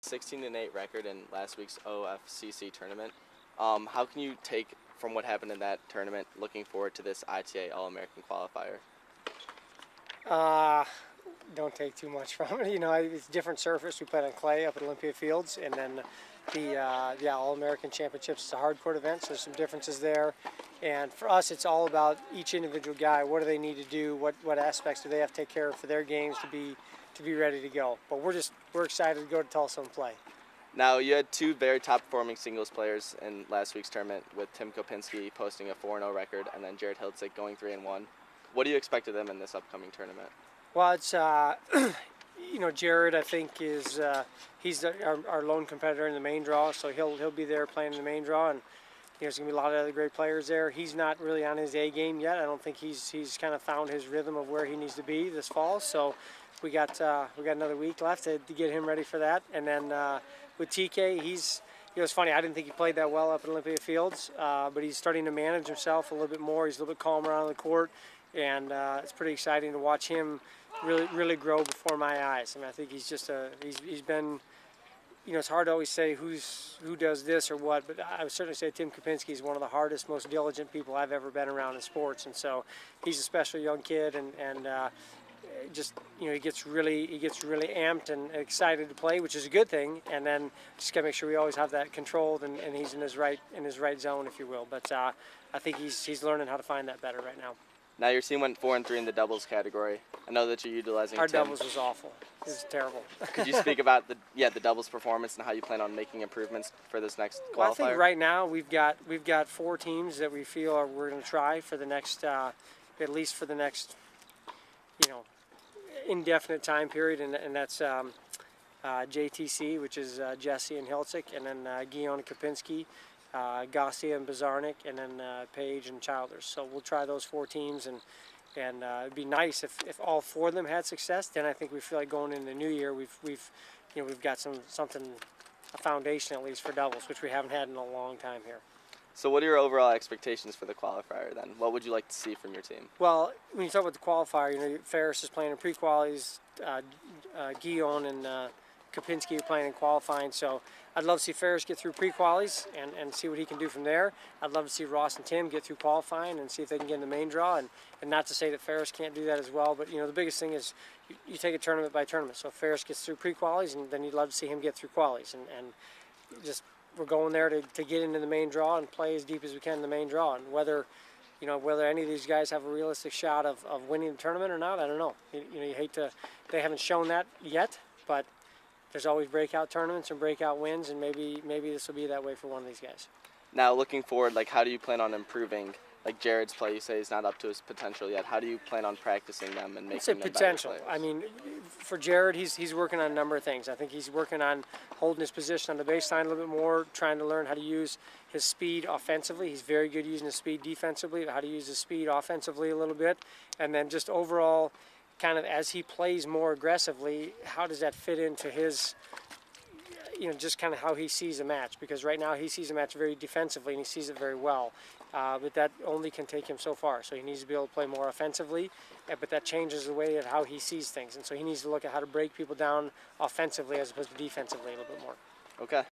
16-8 record in last week's OFCC tournament. How can you take from what happened in that tournament, looking forward to this ITA All-American qualifier? Don't take too much from it. It's a different surface. We played on clay up at Olympia Fields, and then the All-American Championships is a hard court event, so there's some differences there. And for us, it's all about each individual guy. What do they need to do? What aspects do they have to take care of for their games to be ready to go? But we're excited to go to Tulsa and play. Now, you had two very top-performing singles players in last week's tournament, with Tim Kopinski posting a 4-0 record and then Jared Hiltzik going 3-1. What do you expect of them in this upcoming tournament? Well, it's Jared, I think, is he's our lone competitor in the main draw, so he'll be there playing in the main draw, and there's gonna be a lot of other great players there. He's not really on his A game yet. I don't think he's kind of found his rhythm of where he needs to be this fall. So we got another week left to get him ready for that. And then with TK, it's funny. I didn't think he played that well up at Olympia Fields, but he's starting to manage himself a little bit more. He's a little bit calmer on the court, and it's pretty exciting to watch him really grow before my eyes. I mean, I think he's just he's been. It's hard to always say who does this or what, but I would certainly say Tim Kopinski is one of the hardest, most diligent people I've ever been around in sports, and so he's a special young kid, and he gets really amped and excited to play, which is a good thing. And then just gotta make sure we always have that controlled, and he's in his right zone, if you will. But I think he's learning how to find that better right now. Now, your team went 4-3 in the doubles category. I know that you're utilizing Our Tim. doubles was awful. It was terrible. Could you speak about the doubles performance and how you plan on making improvements for this next qualifier? Well, I think right now we've got 4 teams that we feel we're going to try for the next at least for the next indefinite time period, and that's JTC, which is Jesse and Hiltzik, and then Guion and Kopinski, Garcia and Bazarnik, and then Page and Childers. So we'll try those 4 teams, and it'd be nice if all 4 of them had success. Then I think we feel like going into the new year we've got a foundation at least for doubles, which we haven't had in a long time here. So what are your overall expectations for the qualifier then? What would you like to see from your team? Well, when you talk about the qualifier, Ferris is playing in pre-qualies, Guion and Kopinski are playing in qualifying, so I'd love to see Ferris get through pre-qualies and see what he can do from there. I'd love to see Ross and Tim get through qualifying and see if they can get in the main draw, and not to say that Ferris can't do that as well, but the biggest thing is you take it tournament by tournament. So if Ferris gets through pre-qualies, and then you'd love to see him get through qualies, and just we're going there to get into the main draw and play as deep as we can in the main draw, and whether any of these guys have a realistic shot of winning the tournament or not, I don't know. You hate to, they haven't shown that yet, but there's always breakout tournaments and breakout wins, and maybe this will be that way for one of these guys. Now, looking forward, how do you plan on improving? Jared's play, you say he's not up to his potential yet. How do you plan on practicing them and making them potential. better players? I mean, for Jared, he's working on a number of things. I think he's working on holding his position on the baseline a little bit more, trying to learn how to use his speed offensively. He's very good using his speed defensively, how to use his speed offensively a little bit, and then just overall, kind of as he plays more aggressively, how does that fit into his, just kind of how he sees a match? Because right now he sees a match very defensively and he sees it very well, but that only can take him so far. So he needs to be able to play more offensively, but that changes the way of how he sees things, and so he needs to look at how to break people down offensively as opposed to defensively a little bit more. Okay.